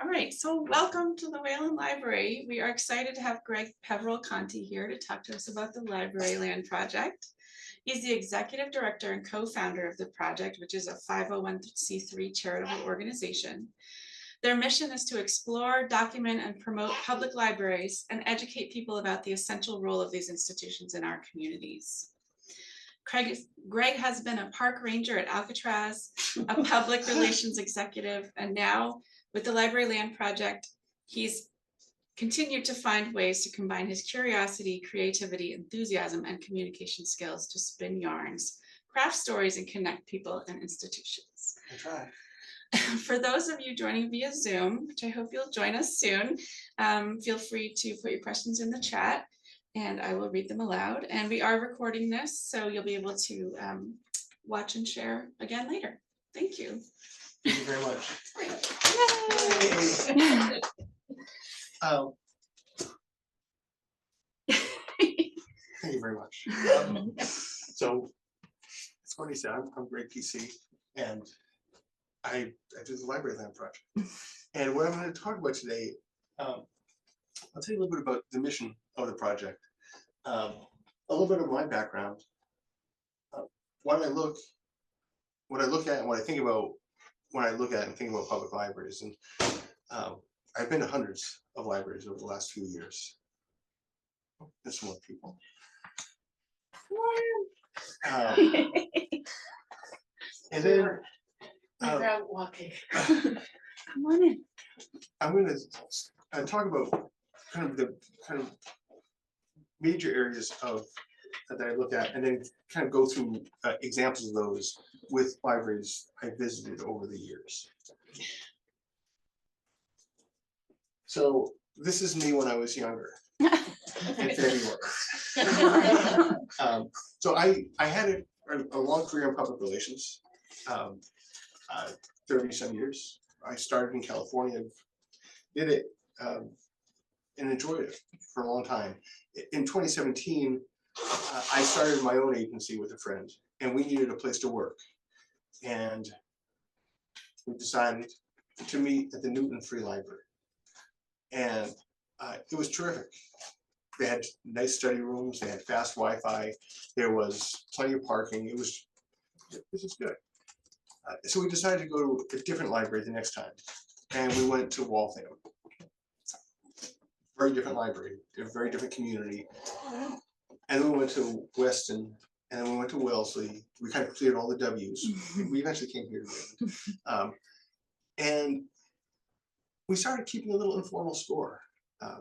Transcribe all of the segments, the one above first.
All right, so welcome to the Wayland Library. We are excited to have Peverill-Conti here to talk to us about the library land project. He's the executive director and co-founder of the project, which is a 501c3 charitable organization. Their mission is to explore, document, and promote public libraries and educate people about the essential role of these institutions in our communities. Greg has been a park ranger at Alcatraz, a public relations executive, and now with the Library Land Project, he's continued to find ways to combine his curiosity, creativity, enthusiasm, and communication skills to spin yarns, craft stories, and connect people and institutions. I try. For those of you joining via Zoom, which I hope you'll join us soon, feel free to put your questions in the chat and I will read them aloud. And we are recording this, so you'll be able to watch and share again later. Thank you. Thank you very much. Yay. Thank you very much. So, as Courtney said, I'm Greg PC, and I do the Library Land Project. And what I'm going to talk about today, I'll tell you a little bit about the mission of the project, a little bit of my background, what I look at and what I think about when I look at and think about public libraries. And I've been to hundreds of libraries over the last few years. There's some more people. And then Without walking. Come on in. I'm going to talk about kind of major areas that I look at, and then kind of go through examples of those with libraries I visited over the years. So this is me when I was younger in February. So I had a long career in public relations, 30-some years. I started in California, did it and enjoyed it for a long time. In 2017, I started my own agency with a friend, and we needed a place to work. And we decided to meet at the Newton Free Library. And it was terrific. They had nice study rooms, they had fast Wi-Fi, there was plenty of parking. This is good. So we decided to go to a different library the next time. And we went to Waltham. Very different library, a very different community. And then we went to Weston, and then we went to Wellesley. We kind of cleared all the W's. We eventually came here to and we started keeping a little informal score.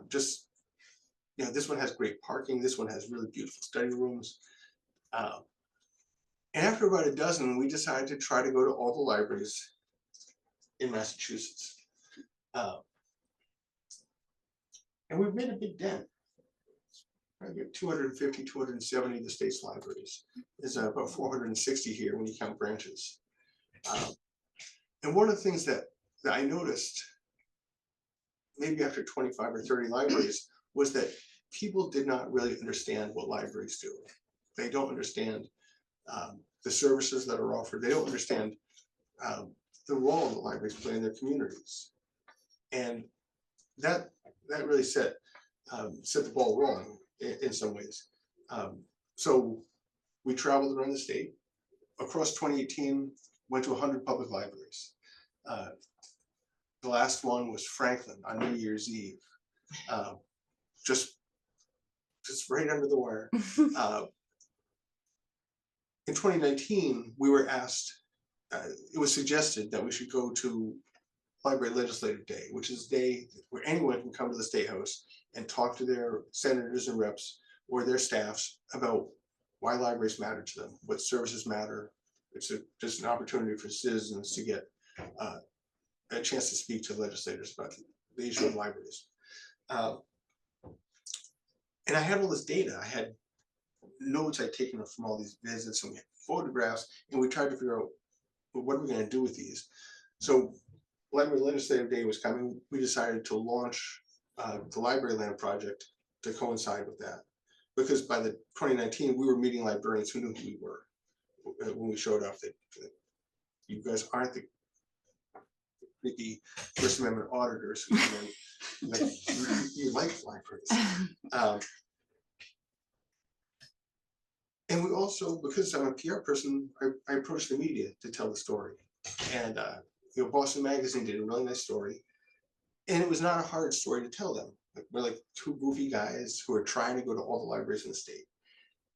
Just, you know, this one has great parking. This one has really beautiful study rooms. And after about a dozen, we decided to try to go to all the libraries in Massachusetts. And we've made a big dent. We have 250, 270 of the state's libraries. There's about 460 here when you count branches. And one of the things that I noticed, maybe after 25 or 30 libraries, was that people did not really understand what libraries do. They don't understand the services that are offered. They don't understand the role that libraries play in their communities. And that really set the ball rolling in some ways. So we traveled around the state. Across 2018, went to 100 public libraries. The last one was Franklin on New Year's Eve. Just right under the wire. In 2019, we were asked, it was suggested that we should go to Library Legislative Day, which is a day where anyone can come to the State House and talk to their senators and reps or their staffs about why libraries matter to them, what services matter. It's just an opportunity for citizens to get a chance to speak to legislators about the issue of libraries. And I had all this data. I had notes I'd taken from all these visits, and we had photographs, and we tried to figure out, well, what are we going to do with these? So Library Legislative Day was coming. We decided to launch the Library Land Project to coincide with that, because by the 2019 we were meeting librarians who knew who we were when we showed up. That you guys aren't creepy First Amendment auditors who come in, like, you like libraries. And we also, because I'm a PR person, I approached the media to tell the story. And Boston Magazine did a really nice story. And it was not a hard story to tell them. Like, we're like two goofy guys who are trying to go to all the libraries in the state.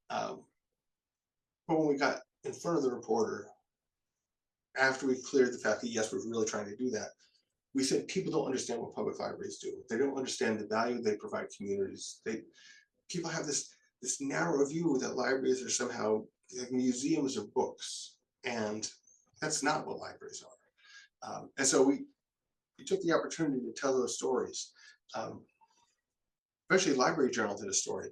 But when we got in front of the reporter, after we cleared the fact that yes, we're really trying to do that, we said people don't understand what public libraries do. They don't understand the value they provide communities. People have this narrow view that libraries are somehow like museums of books, and that's not what libraries are. And so we took the opportunity to tell those stories. Eventually, Library Journal did a story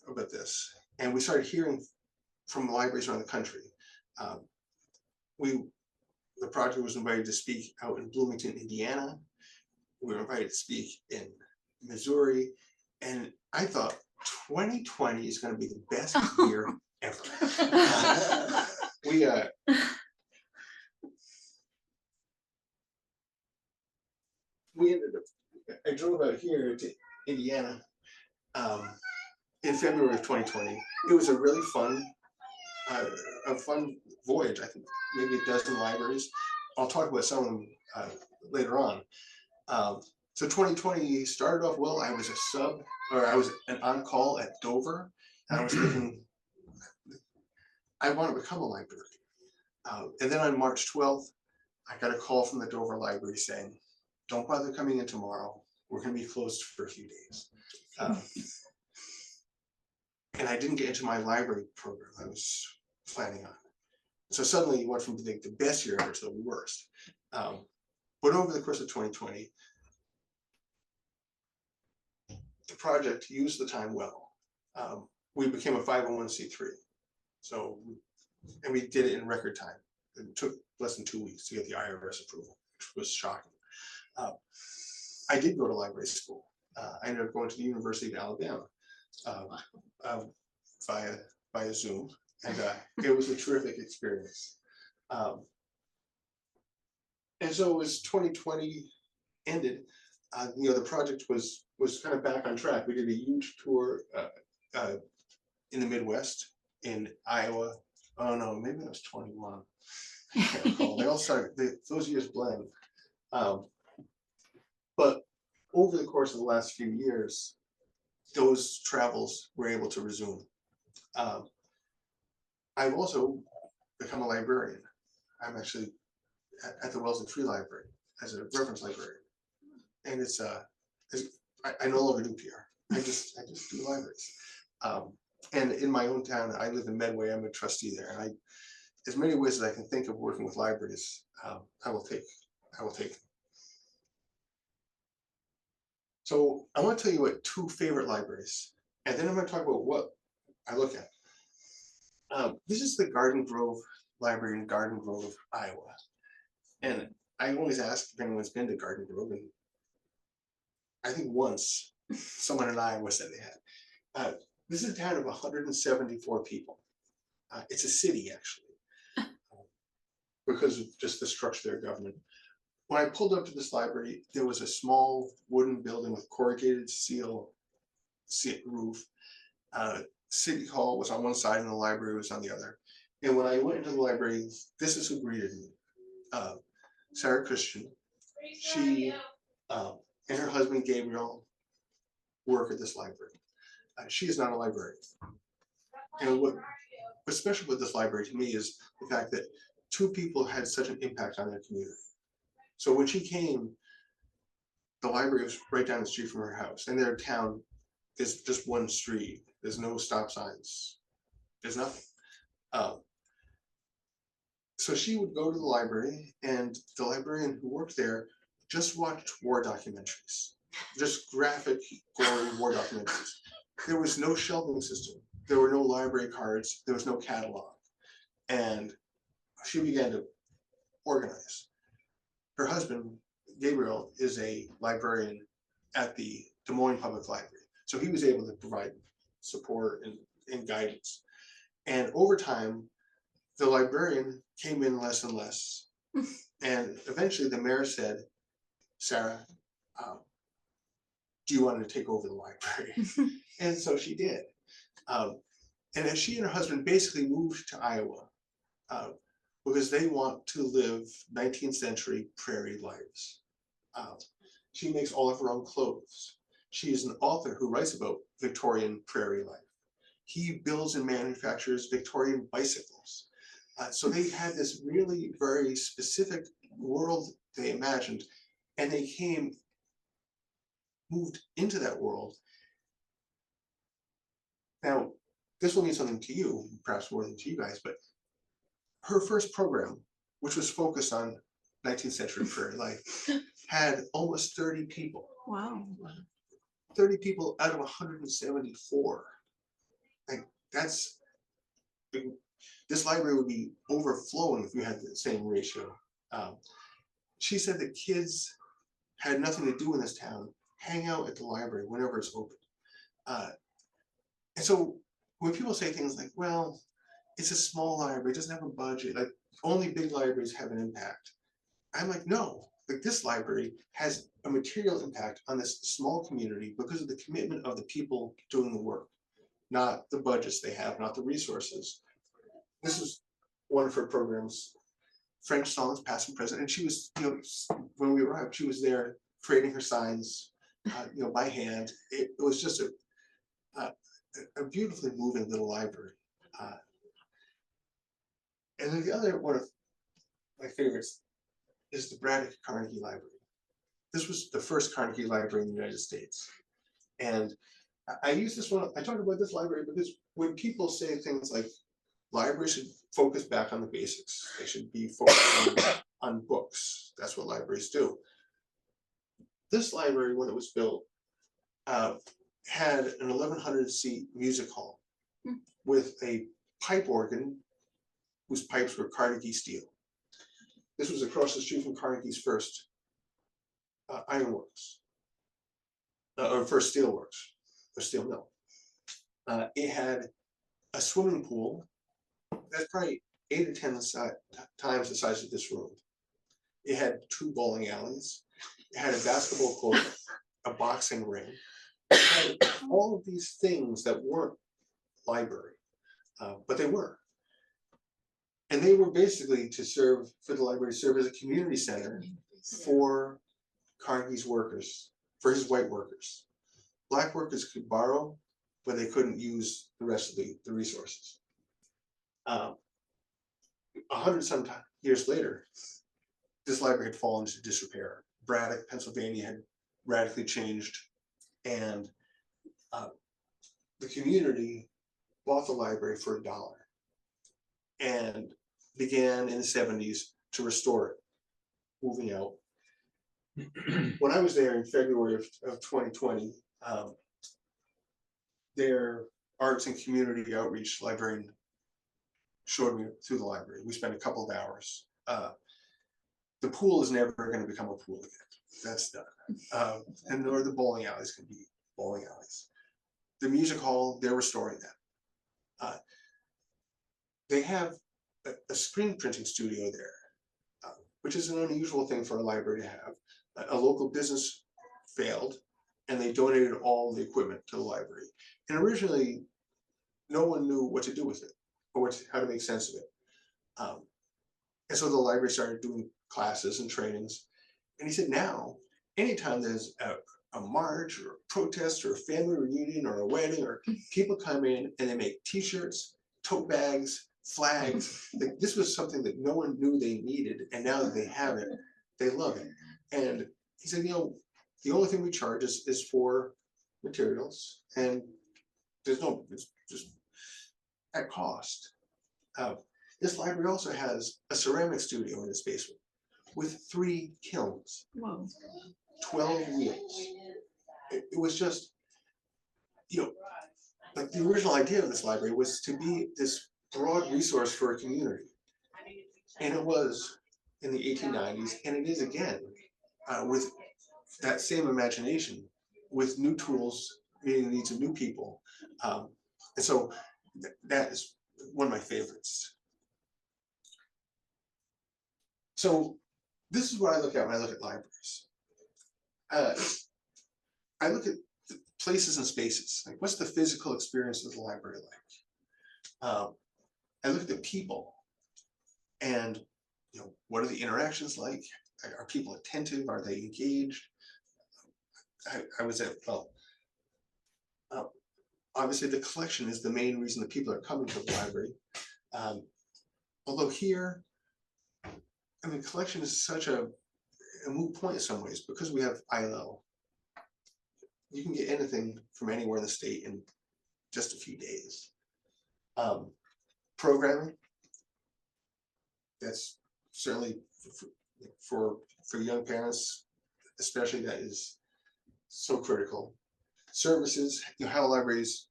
about this, and we started hearing from libraries around the country. The project was invited to speak out in Bloomington, Indiana. We were invited to speak in Missouri, and I thought 2020 is going to be the best year ever. We ended up, I drove out here to Indiana in February of 2020. It was a really fun voyage. I think maybe a dozen libraries. I'll talk about some of them later on. So 2020 started off well. I was I was an on-call at Dover. And I was thinking, I want to become a librarian. And then on March 12th, I got a call from the Dover Library saying, don't bother coming in tomorrow. We're going to be closed for a few days. And I didn't get into my library program I was planning on. So suddenly it went from being the best year ever to the worst. But over the course of 2020, the project used the time well. We became a 501c3. So, and we did it in record time. It took less than 2 weeks to get the IRS approval, which was shocking. I did go to library school. I ended up going to the University of Alabama via Zoom, and it was a terrific experience. And so as 2020 ended, the project was kind of back on track. We did a huge tour in the Midwest, in Iowa. Oh no, maybe I was 21. I can't recall. They all started, those years blend. But over the course of the last few years, those travels were able to resume. I've also become a librarian. I'm actually at the Wellesley Free Library as a reference librarian. And it's I no longer do PR. I just do libraries. And in my own town, I live in Medway. I'm a trustee there, and as many ways as I can think of working with libraries, I will take. So I want to tell you about two favorite libraries, and then I'm going to talk about what I look at. This is the Garden Grove Library in Garden Grove, Iowa. And I always ask if anyone's been to Garden Grove, and I think once someone in Iowa said they had. This is a town of 174 people. It's a city, actually, because of just the structure of their government. When I pulled up to this library, there was a small wooden building with corrugated steel roof. City Hall was on one side and the library was on the other. And when I went into the library, this is who greeted me. Sarah Christian. She and her husband Gabriel work at this library. She is not a librarian. And what's special with this library to me is the fact that two people had such an impact on their community. So when she came, the library was right down the street from her house, and their town is just one street. There's no stop signs. There's nothing. So she would go to the library, and the librarian who worked there just watched war documentaries, just graphic, gory war documentaries. There was no shelving system. There were no library cards. There was no catalog. And she began to organize. Her husband, Gabriel, is a librarian at the Des Moines Public Library. So he was able to provide support and guidance. And over time, the librarian came in less and less, And eventually the mayor said, Sarah, do you want to take over the library? And so she did. And as she and her husband basically moved to Iowa because they want to live 19th century prairie lives. She makes all of her own clothes. She is an author who writes about Victorian prairie life. He builds and manufactures Victorian bicycles. So they had this really very specific world they imagined, and they moved into that world. Now, this will mean something to you, perhaps more than to you guys, but her first program, which was focused on 19th century prairie life, had almost 30 people. Wow. 30 people out of 174. Like that's, this library would be overflowing if you had the same ratio. She said that kids had nothing to do in this town, hang out at the library whenever it's open. And so when people say things like, well, it's a small library, it doesn't have a budget, like only big libraries have an impact. I'm like, no, like this library has a material impact on this small community because of the commitment of the people doing the work, not the budgets they have, not the resources. This is one of her programs, French songs, past and present, and she was, when we arrived, she was there creating her signs, by hand. It was just a beautifully moving little library. And then the other one of my favorites is the Braddock Carnegie Library. This was the first Carnegie Library in the United States. And I use this one, I talk about this library because when people say things like libraries should focus back on the basics, they should be focused on books, that's what libraries do. This library, when it was built, had an 1,100 seat music hall with a pipe organ whose pipes were Carnegie steel. This was across the street from Carnegie's first ironworks, or first steelworks, or steel mill. It had a swimming pool that's probably 8 or 10 times the size of this room. It had 2 bowling alleys. It had a basketball court, a boxing ring. It had all of these things that weren't library, but they were. And they were basically for the library to serve as a community center for Carnegie's workers, for his white workers. Black workers could borrow, but they couldn't use the rest of the resources. 100-some years later, this library had fallen into disrepair. Braddock, Pennsylvania had radically changed, and the community bought the library for $1 and began in the 70s to restore it, moving out. When I was there in February of 2020, their arts and community outreach librarian showed me through the library. We spent a couple of hours. The pool is never going to become a pool again. That's done. And nor the bowling alleys can be bowling alleys. The music hall, they're restoring that. They have a screen printing studio there, which is an unusual thing for a library to have. A local business failed, and they donated all the equipment to the library. And originally, no one knew what to do with it, or how to make sense of it. And so the library started doing classes and trainings. And he said, now, anytime there's a march or a protest or a family reunion or a wedding, or people come in and they make t-shirts, tote bags, flags. Like, this was something that no one knew they needed, and now that they have it, they love it. And he said, the only thing we charge is for materials, and it's just at cost. This library also has a ceramic studio in its basement with 3 kilns. Whoa. 12 wheels. It was just, like the original idea of this library was to be this broad resource for a community. And it was in the 1890s, and it is again, with that same imagination, with new tools, meeting the needs of new people. And so that is one of my favorites. So this is what I look at when I look at libraries. I look at the places and spaces, like what's the physical experience of the library like? I look at the people and, what are the interactions like? Are people attentive? Are they engaged? I was at, obviously the collection is the main reason that people are coming to the library. Although here, I mean, collection is such a moot point in some ways because we have ILL. You can get anything from anywhere in the state in just a few days. Programming, that's certainly for young parents, especially, that is so critical. Services, how libraries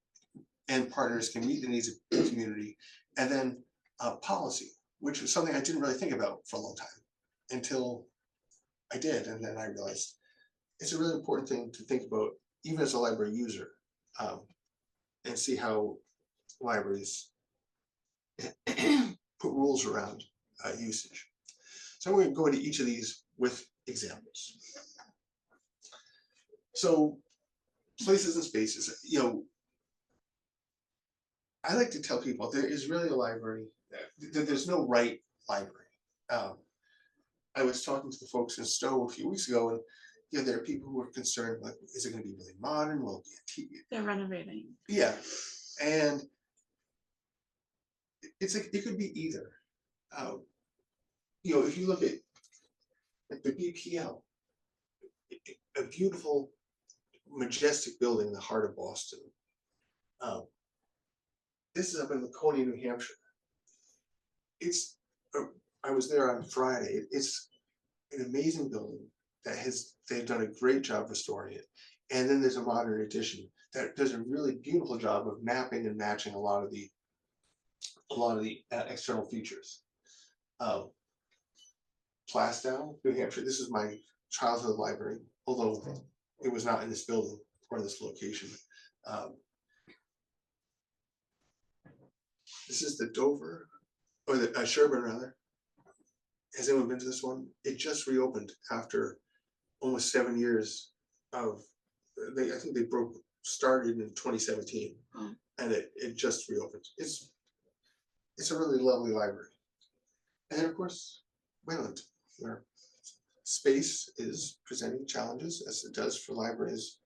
and partners can meet the needs of the community, and then policy, which was something I didn't really think about for a long time until I did, and then I realized it's a really important thing to think about, even as a library user, and see how libraries put rules around usage. So I'm going to go into each of these with examples. So places and spaces, I like to tell people there is really a library, there's no right library. I was talking to the folks in Stowe a few weeks ago, and there are people who are concerned, like, is it going to be really modern? Will it be a TV? They're renovating. Yeah, and it's like it could be either. If you look at the BPL, a beautiful, majestic building in the heart of Boston. This is up in Laconia, New Hampshire. I was there on Friday. It's an amazing building that they've done a great job restoring it. And then there's a modern addition that does a really beautiful job of mapping and matching a lot of the external features. Plastow, New Hampshire. This is my childhood library, although it was not in this building or this location. This is the Dover, or the Sherburne rather. Has anyone been to this one? It just reopened after almost 7 years of, I think they started in 2017, and it just reopened. It's a really lovely library. And then of course, Wayland, where space is presenting challenges, as it does for libraries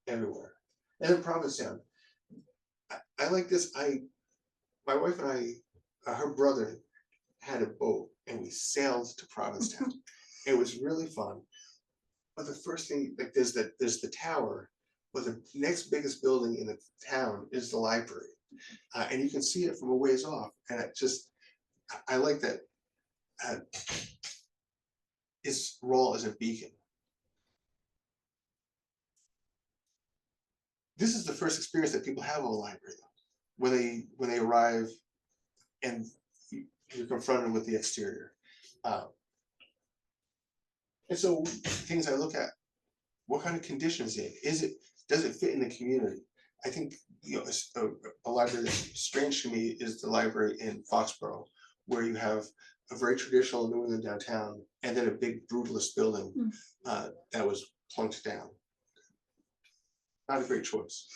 everywhere. And then Provincetown. I like this. My wife and I, her brother had a boat and we sailed to Provincetown. It was really fun. But the first thing, like there's the tower, but the next biggest building in the town is the library. And you can see it from a ways off. And I like that its role as a beacon. This is the first experience that people have of a library, when they arrive and you're confronted with the exterior. And so things I look at, what kind of condition is it? Does it fit in the community? I think a library that's strange to me is the library in Foxborough, where you have a very traditional New England downtown and then a big brutalist building that was plunked down. Not a great choice.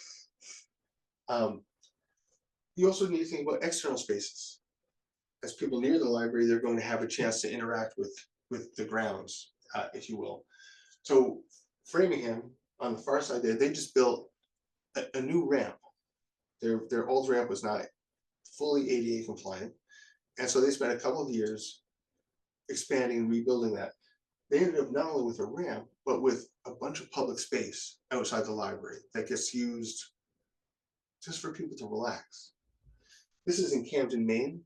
You also need to think about external spaces. As people near the library, they're going to have a chance to interact with the grounds, if you will. So Framingham, on the far side there, they just built a new ramp. Their old ramp was not fully ADA compliant. And so they spent a couple of years expanding and rebuilding that. They ended up not only with a ramp, but with a bunch of public space outside the library that gets used just for people to relax. This is in Camden, Maine.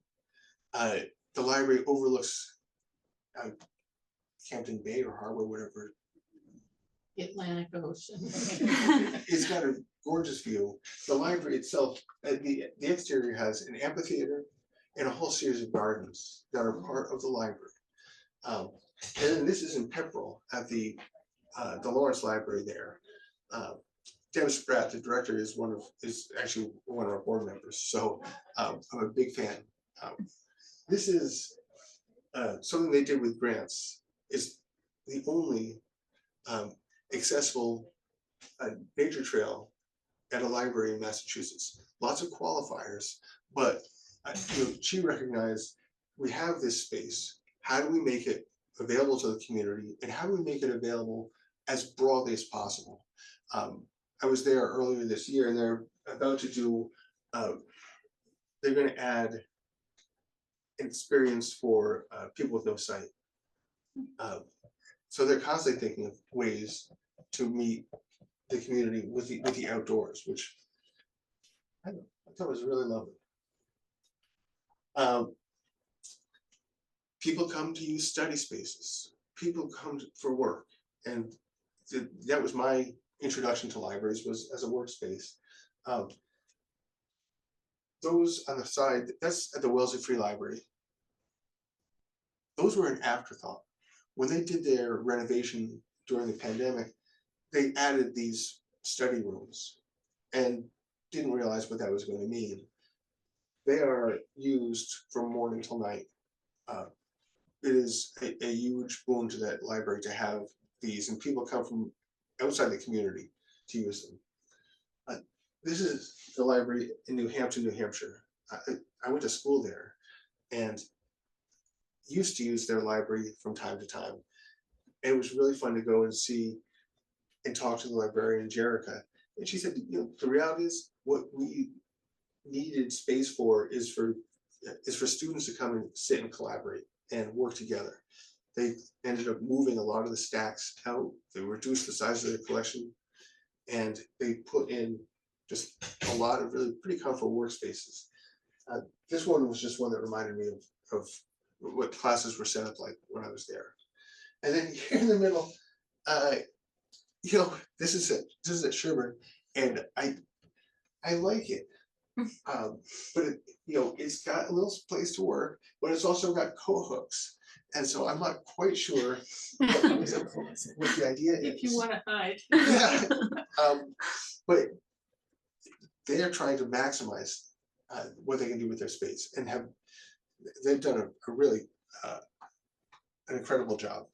The library overlooks Camden Bay or Harbor, whatever. Atlantic Ocean. It's got a gorgeous view. The library itself, the exterior has an amphitheater and a whole series of gardens that are part of the library. And then this is in Peverill at the Lawrence Library there. Deb Spratt, the director, is actually one of our board members, so I'm a big fan. This is something they did with grants is the only accessible nature trail at a library in Massachusetts. Lots of qualifiers, but she recognized we have this space. How do we make it available to the community, and how do we make it available as broadly as possible? I was there earlier this year, and they're about to do. They're going to add an experience for people with no sight. So they're constantly thinking of ways to meet the community with the outdoors, which I thought was really lovely. People come to use study spaces. People come for work, and that was my introduction to libraries, was as a workspace. Those on the side, that's at the Wellesley Free Library. Those were an afterthought. When they did their renovation during the pandemic, they added these study rooms and didn't realize what that was going to mean. They are used from morning till night. It is a huge boon to that library to have these, and people come from outside the community to use them. This is the library in New Hampton, New Hampshire. I went to school there and used to use their library from time to time. And it was really fun to go and see and talk to the librarian, Jerica. And she said, the reality is what we needed space for is for students to come and sit and collaborate and work together. They ended up moving a lot of the stacks out. They reduced the size of their collection, and they put in just a lot of really pretty comfortable workspaces. This one was just one that reminded me of what classes were set up like when I was there. And then here in the middle, this is at Sherburne, and I like it. But it's got a little place to work, but it's also got coat-hooks. And so I'm not quite sure what the idea is. If you want to hide. Yeah. But they are trying to maximize what they can do with their space, and they've done a really an incredible job.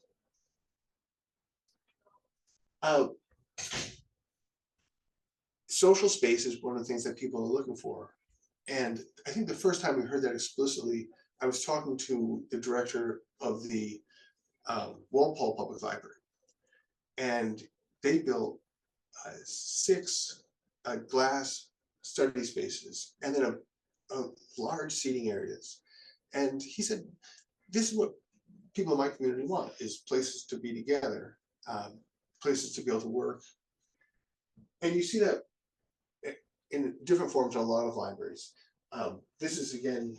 Social space is one of the things that people are looking for. And I think the first time we heard that explicitly, I was talking to the director of the Walpole Public Library. And they built 6 glass study spaces, and then a large seating areas. And he said, this is what people in my community want, is places to be together, places to be able to work. And you see that in different forms in a lot of libraries. This is again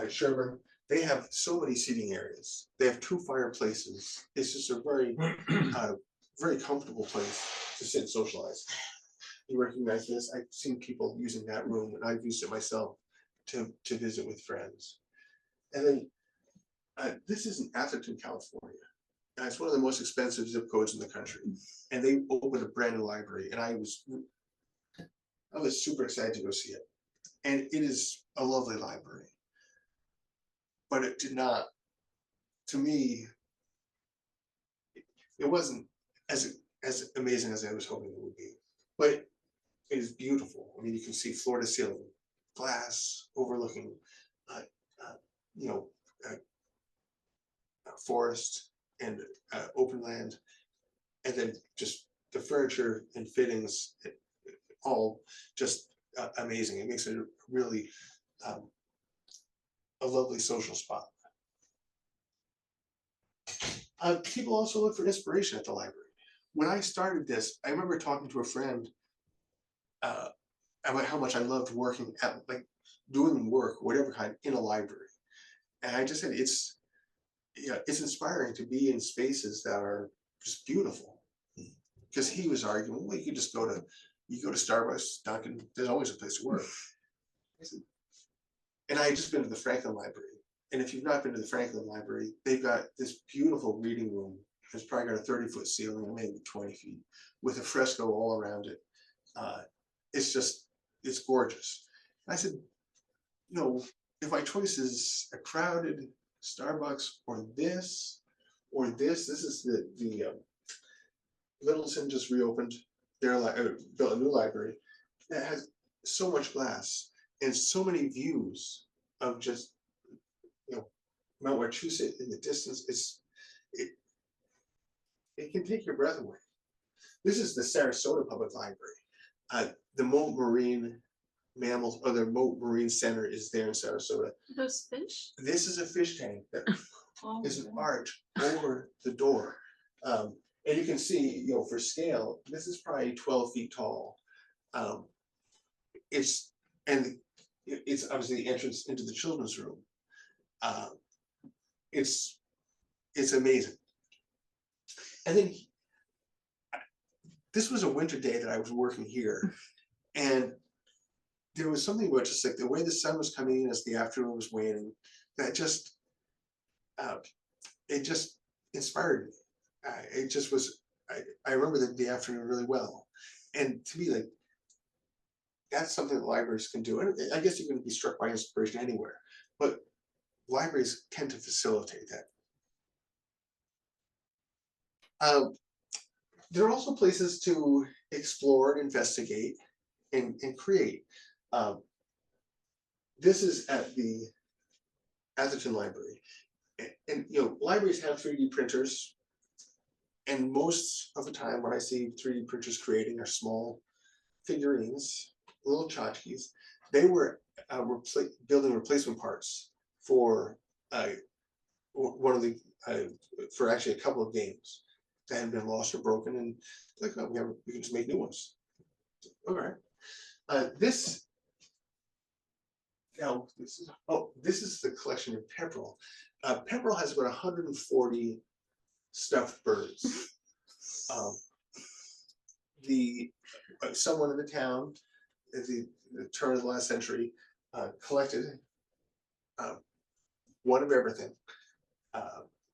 Sherburne. They have so many seating areas. They have 2 fireplaces. It's just a very, very comfortable place to sit and socialize. You recognize this? I've seen people using that room, and I've used it myself to visit with friends. And then this is in Atherton, California. It's one of the most expensive zip codes in the country, and they opened a brand new library, and I was super excited to go see it. And it is a lovely library, but it did not, to me, it wasn't as amazing as I was hoping it would be. But it is beautiful. I mean, you can see floor to ceiling glass overlooking, forest and open land, and then just the furniture and fittings, all just amazing. It makes it really a lovely social spot. People also look for inspiration at the library. When I started this, I remember talking to a friend about how much I loved working at, like, doing work, whatever kind, in a library. And I just said, it's inspiring to be in spaces that are just beautiful. Because he was arguing, well, you could just go to Starbucks, Dunkin', there's always a place to work. And I had just been to the Franklin Library. And if you've not been to the Franklin Library, they've got this beautiful reading room. It's probably got a 30-foot ceiling, maybe 20 feet, with a fresco all around it. It's gorgeous. And I said, if my choice is a crowded Starbucks or this, or this. This is the Littleton just reopened their built a new library that has so much glass and so many views of just, you know, Mount Wachusett in the distance. It it can take your breath away. This is the Sarasota Public Library. The Moat Marine Mammals, or the Moat Marine Center is there in Sarasota. Those fish? This is a fish tank that Oh, is an arch over the door. And you can see, you know, for scale, this is probably 12 feet tall. It's obviously the entrance into the children's room. It's amazing. And then this was a winter day that I was working here, and there was something about just like the way the sun was coming in as the afternoon was waning, that just it just inspired me. It just was. I remember the afternoon really well, and to me, like, that's something that libraries can do. And I guess you can be struck by inspiration anywhere, but libraries tend to facilitate that. There are also places to explore and investigate and create. This is at the Atherton Library. And you know, libraries have 3D printers, and most of the time when I see 3D printers creating are small figurines, little tchotchkes. They were building replacement parts for one of the for actually a couple of games that had been lost or broken, and like, oh, we can just make new ones. All right. This is the collection in Peverill. Peverill has about 140 stuffed birds. Someone in the town at the turn of the last century collected one of everything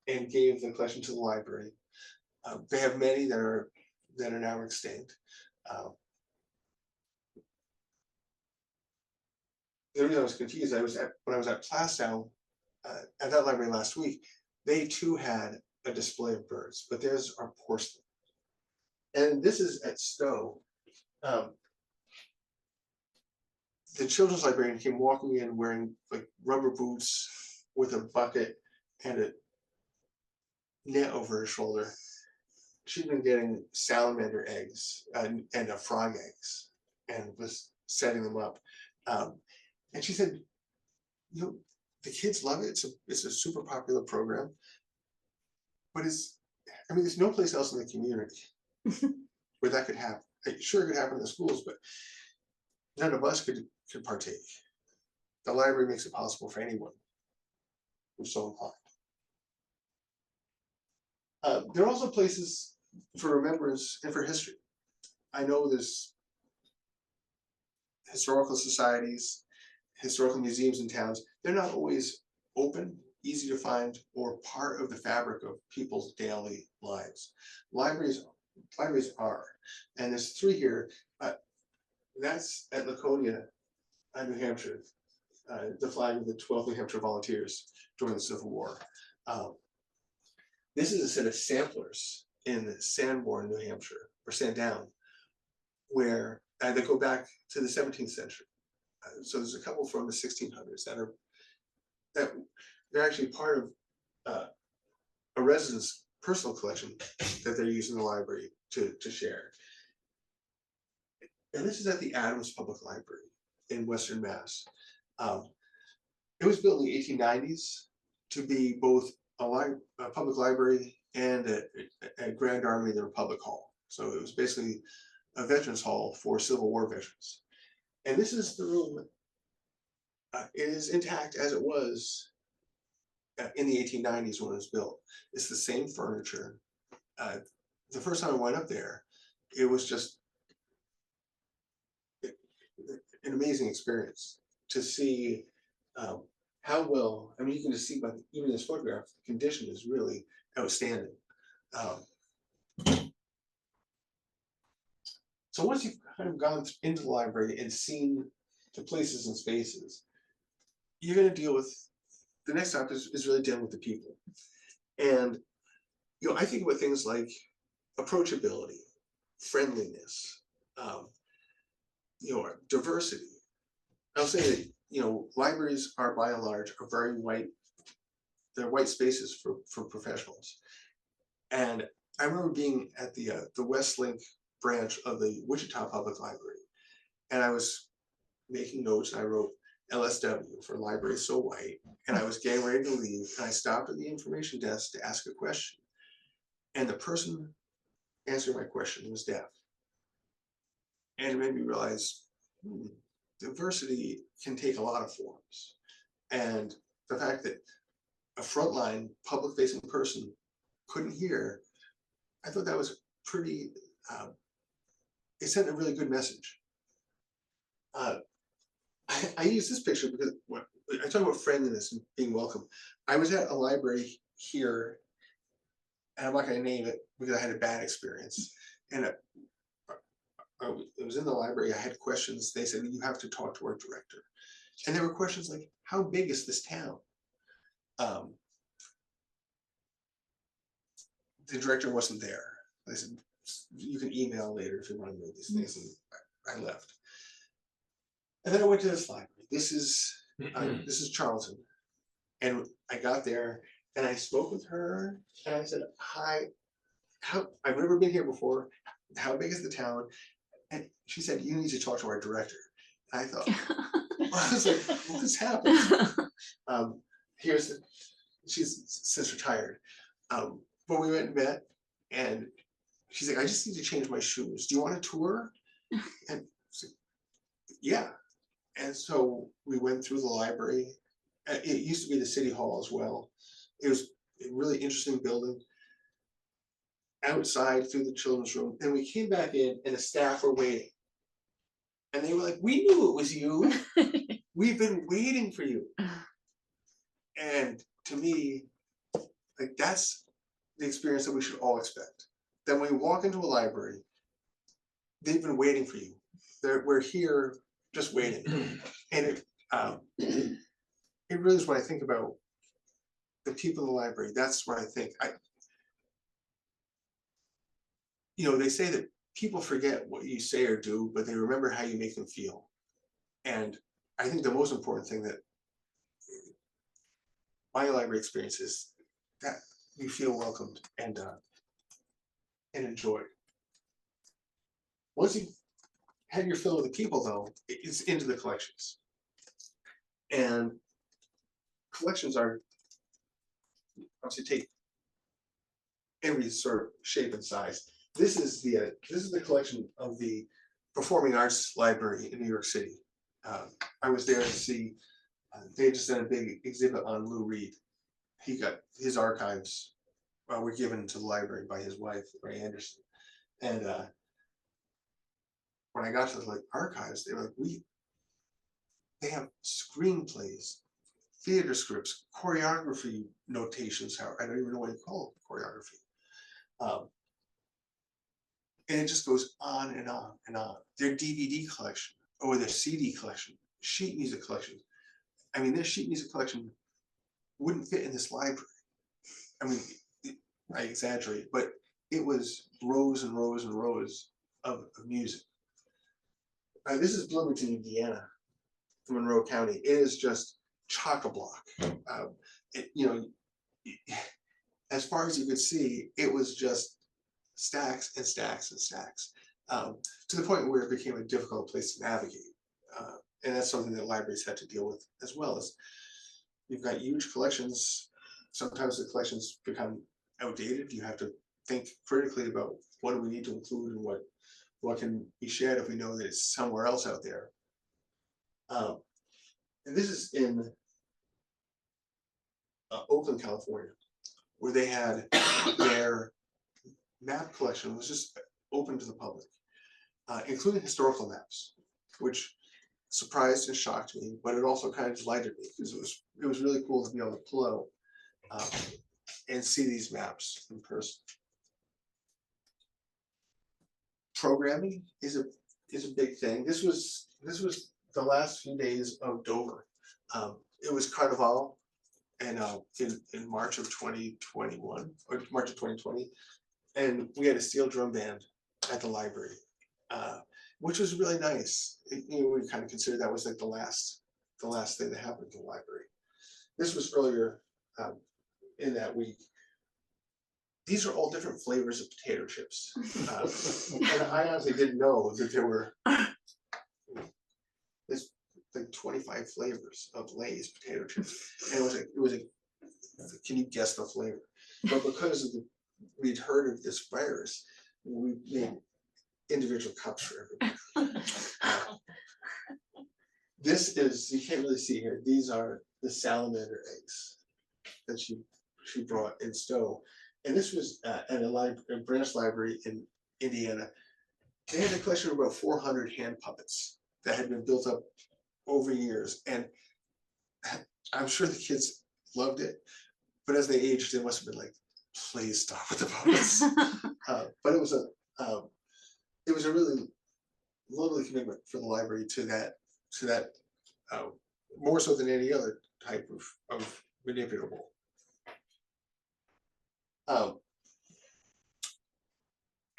and gave the collection to the library. They have many that are now extinct. The reason I was confused, when I was at Plastow at that library last week, they too had a display of birds, but theirs are porcelain. And this is at Stowe. The children's librarian came walking in wearing like rubber boots with a bucket and a net over her shoulder. She'd been getting salamander eggs and frog eggs and was setting them up. And she said, you know, the kids love it. It's a super popular program, but there's no place else in the community where that could happen. Sure, it could happen in the schools, but none of us could partake. The library makes it possible for anyone who's so inclined. There are also places for remembrance and for history. I know there's historical societies, historical museums in towns. They're not always open, easy to find, or part of the fabric of people's daily lives. Libraries are, and there's 3 here. That's at Laconia, New Hampshire, the flag of the 12th New Hampshire Volunteers during the Civil War. This is a set of samplers in Sanborn, New Hampshire, or Sandown, where they go back to the 17th century. So there's a couple from the 1600s that they're actually part of a resident's personal collection that they're using the library to share. And this is at the Adams Public Library in Western Mass. It was built in the 1890s to be both a public library and a Grand Army of the Republic Hall. So it was basically a veterans hall for Civil War veterans. And this is the room. It is intact as it was in the 1890s when it was built. It's the same furniture. The first time I went up there, it was just an amazing experience to see how well, you can just see by even this photograph, the condition is really outstanding. So once you've kind of gone into the library and seen the places and spaces, you're going to deal with the next stop is really dealing with the people. And, I think about things like approachability, friendliness, diversity. I'll say that, libraries are by and large are very white. They're white spaces for professionals. And I remember being at the Westlink branch of the Wichita Public Library, and I was making notes, and I wrote LSW for Library So White, and I was getting ready to leave, and I stopped at the information desk to ask a question, and the person answering my question was deaf. And it made me realize, diversity can take a lot of forms. And the fact that a frontline public-facing person couldn't hear, I thought that was pretty, it sent a really good message. I use this picture because when I talk about friendliness and being welcome. I was at a library here, and I'm not going to name it because I had a bad experience. And it was in the library. I had questions. They said, you have to talk to our director. And there were questions like, how big is this town? The director wasn't there. They said, you can email later if you want to know these things. And I left. And then I went to this library. This is Charlton. And I got there and I spoke with her and I said, hi, I've never been here before. How big is the town? And she said, you need to talk to our director. And I thought, I was like, what has happened? She's since retired. But we went and met, and she's like, I just need to change my shoes. Do you want a tour? And I said, yeah. And so we went through the library. It used to be the city hall as well. It was a really interesting building. Outside through the children's room. And we came back in and the staff were waiting. And they were like, we knew it was you. We've been waiting for you. And to me, like that's the experience that we should all expect. That when we walk into a library, they've been waiting for you. We're here just waiting. And it really is what I think about the people in the library. That's what I think. They say that people forget what you say or do, but they remember how you make them feel. And I think the most important thing that my library experience is that you feel welcomed and enjoyed. Once you have your fill of the people, though, it's into the collections. And collections are obviously take every sort of shape and size. This is the collection of the Performing Arts Library in New York City. I was there to see. They just did a big exhibit on Lou Reed. He got his archives were given to the library by his wife, Ray Anderson. And when I got to the archives, they were like, they have screenplays, theater scripts, choreography notations. I don't even know what you call it, choreography. And it just goes on and on and on. Their DVD collection or their CD collection, sheet music collection. I mean, their sheet music collection wouldn't fit in this library. I mean, I exaggerate, but it was rows and rows and rows of music. This is Bloomington, Indiana, Monroe County. It is just chock-a-block. As far as you could see, it was just stacks and stacks and stacks, to the point where it became a difficult place to navigate. And that's something that libraries had to deal with as well. As you've got huge collections. Sometimes the collections become outdated. You have to think critically about what do we need to include and what can be shared if we know that it's somewhere else out there. And this is in Oakland, California, where they had their map collection was just open to the public, including historical maps, which surprised and shocked me, but it also kind of delighted me because it was really cool to be able to pull out and see these maps in person. Programming is a big thing. This was the last few days of Dover. It was Carnival, and in March of 2021 or March of 2020, and we had a steel drum band at the library, which was really nice. We kind of considered that was like the last thing that happened to the library. This was earlier in that week. These are all different flavors of potato chips, and I honestly didn't know that there were there's like 25 flavors of Lay's potato chips, and it was like, can you guess the flavor? But because of we'd heard of this virus, we made individual cups for everybody. This is, you can't really see here, these are the salamander eggs that she brought in Stowe. And this was at a branch library in Indiana. They had a collection of about 400 hand puppets that had been built up over years. And I'm sure the kids loved it, but as they aged, they must have been like, please stop with the puppets. But it was a really lovely commitment for the library to that more so than any other type of manipulable.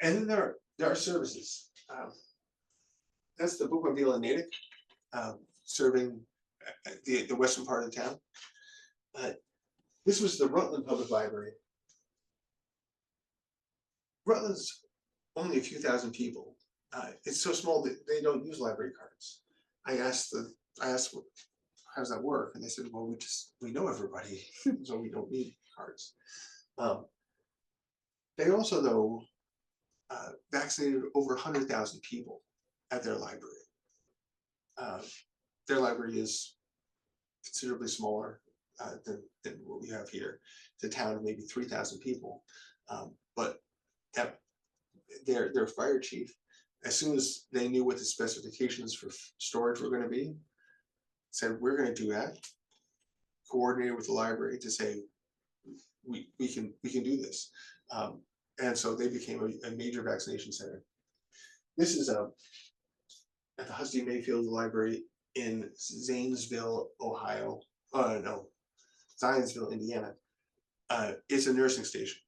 And then there are services. That's the Bookmobile in Natick, serving the western part of the town. This was the Rutland Public Library. Rutland's only a few thousand people. It's so small that they don't use library cards. I asked how does that work? And they said, well, we know everybody, so we don't need cards. They also, though, vaccinated over 100,000 people at their library. Their library is considerably smaller than what we have here. It's a town of maybe 3,000 people, but their fire chief, as soon as they knew what the specifications for storage were going to be, said, we're going to do that, coordinated with the library to say, we can do this. And so they became a major vaccination center. This is at the Husty Mayfield Library in Zanesville, Ohio. No, Zionsville, Indiana. It's a nursing station,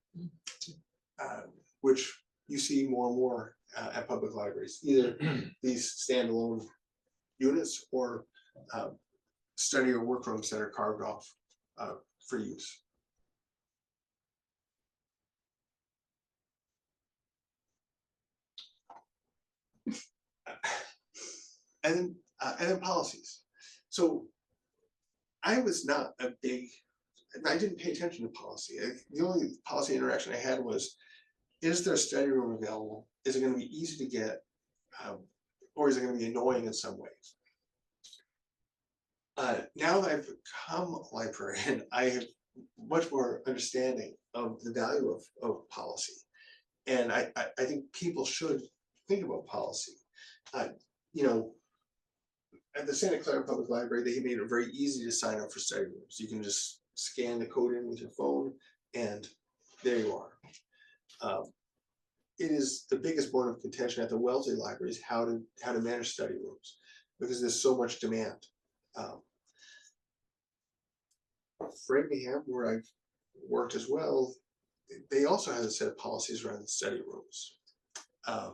which you see more and more at public libraries, either these standalone units or study or workrooms that are carved off for use. And then policies. So I was not I didn't pay attention to policy. The only policy interaction I had was, is there a study room available? Is it going to be easy to get? Or is it going to be annoying in some ways? Now that I've become a librarian, I have much more understanding of the value of policy. And I think people should think about policy. At the Santa Clara Public Library, they made it very easy to sign up for study rooms. You can just scan the code in with your phone, and there you are. It is the biggest bone of contention at the Wellesley Library is how to manage study rooms, because there's so much demand. Framingham, where I've worked as well, they also have a set of policies around the study rooms. I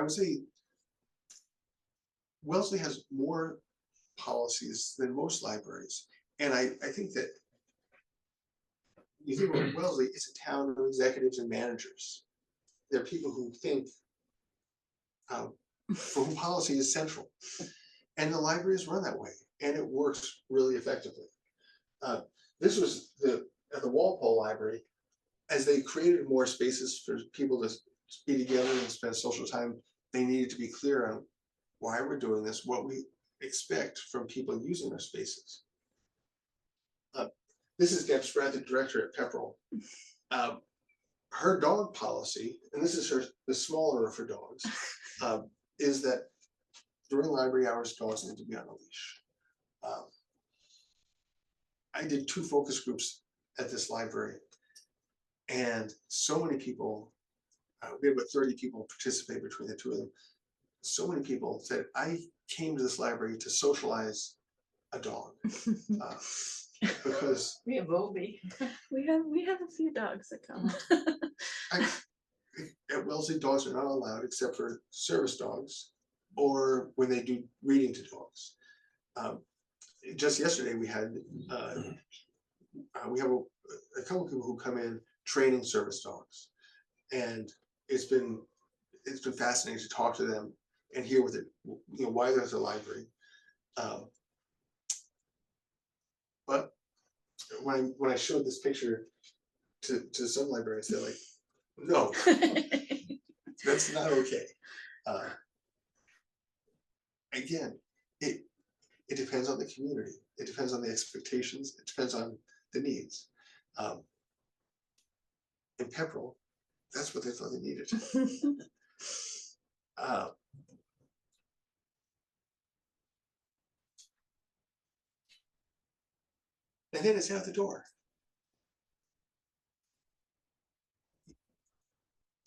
would say Wellesley has more policies than most libraries. And I think that you think about Wellesley, it's a town of executives and managers. They're people who think, for whom policy is central. And the library is run that way, and it works really effectively. This was at the Walpole Library, as they created more spaces for people to be together and spend social time, they needed to be clear on why we're doing this, what we expect from people using our spaces. This is Deb Spratt, the director at Peverill. Her dog policy, and this is the smaller of her dogs, is that during library hours, dogs need to be on a leash. I did 2 focus groups at this library, and so many people, we had about 30 people participate between the 2 of them. So many people said, I came to this library to socialize a dog. because We have Obi. We have a few dogs that come. at Wellesley, dogs are not allowed except for service dogs or when they do reading to dogs. Just yesterday, we had we have a couple of people who come in training service dogs, and it's been fascinating to talk to them and hear what why there's a library. But when I showed this picture to some librarians, they're like, no, that's not okay. Again, it depends on the community. It depends on the expectations. It depends on the needs. In Peverill, that's what they thought they needed. And then it's out the door.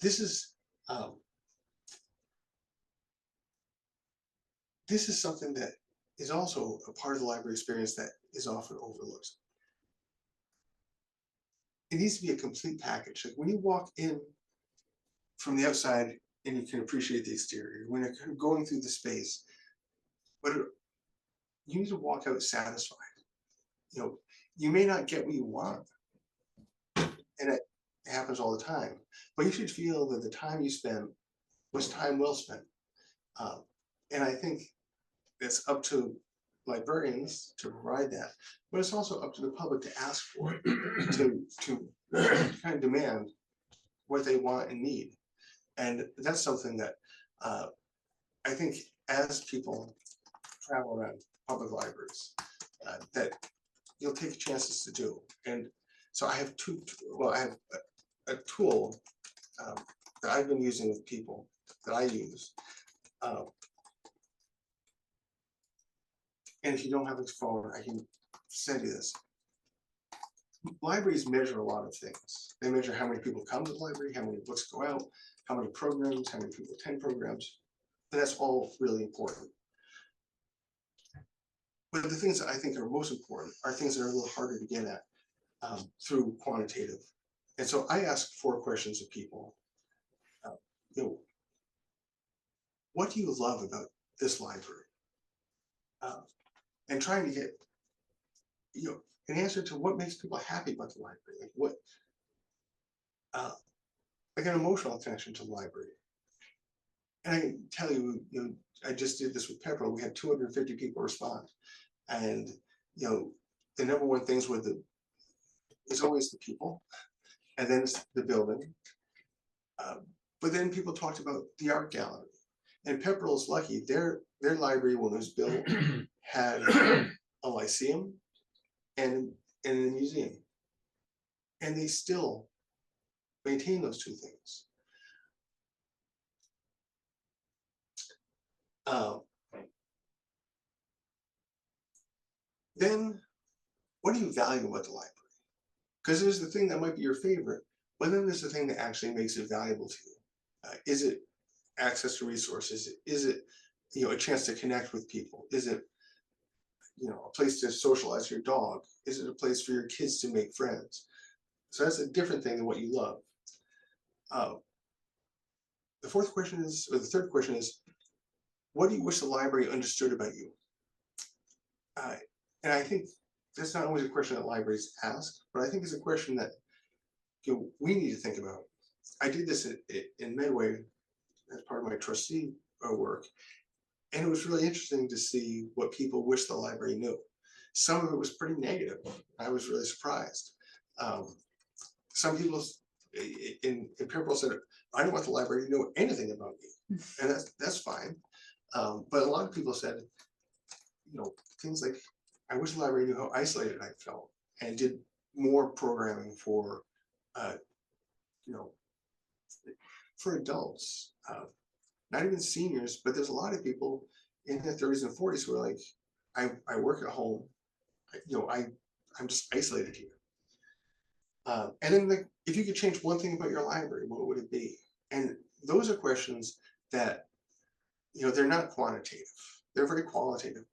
This is something that is also a part of the library experience that is often overlooked. It needs to be a complete package. Like when you walk in from the outside and you can appreciate the exterior, when you're kind of going through the space, but you need to walk out satisfied. You may not get what you want, and it happens all the time, but you should feel that the time you spent was time well spent. And I think it's up to librarians to provide that, but it's also up to the public to ask for it, to kind of demand what they want and need. And that's something that I think as people travel around public libraries, that you'll take chances to do. And so I have I have a tool that I've been using with people that I use. And if you don't have a phone, I can send you this. Libraries measure a lot of things. They measure how many people come to the library, how many books go out, how many programs, how many people attend programs. And that's all really important. But the things that I think are most important are things that are a little harder to get at through quantitative. And so I ask 4 questions of people. What do you love about this library? And trying to get an answer to what makes people happy about the library, like what like an emotional connection to the library. And I can tell you, I just did this with Peverill. We had 250 people respond, and the number one things were it's always the people, and then it's the building. But then people talked about the art gallery, and Peverill is lucky. Their library, when it was built, had a lyceum and a museum, and they still maintain those 2 things. Then what do you value about the library? Because there's the thing that might be your favorite, but then there's the thing that actually makes it valuable to you. Is it access to resources? Is it a chance to connect with people? Is it a place to socialize your dog? Is it a place for your kids to make friends? So that's a different thing than what you love. The 4th question is, or the 3rd question is, what do you wish the library understood about you? And I think that's not always a question that libraries ask, but I think it's a question that we need to think about. I did this in Medway as part of my trustee work, and it was really interesting to see what people wish the library knew. Some of it was pretty negative. I was really surprised. Some people in Peverill said, I don't want the library to know anything about me, and that's fine. But a lot of people said, things like, I wish the library knew how isolated I felt and did more programming for, for adults, not even seniors, but there's a lot of people in their 30s and 40s who are like, I work at home, I'm just isolated here. And then if you could change one thing about your library, what would it be? And those are questions that, they're not quantitative. They're very qualitative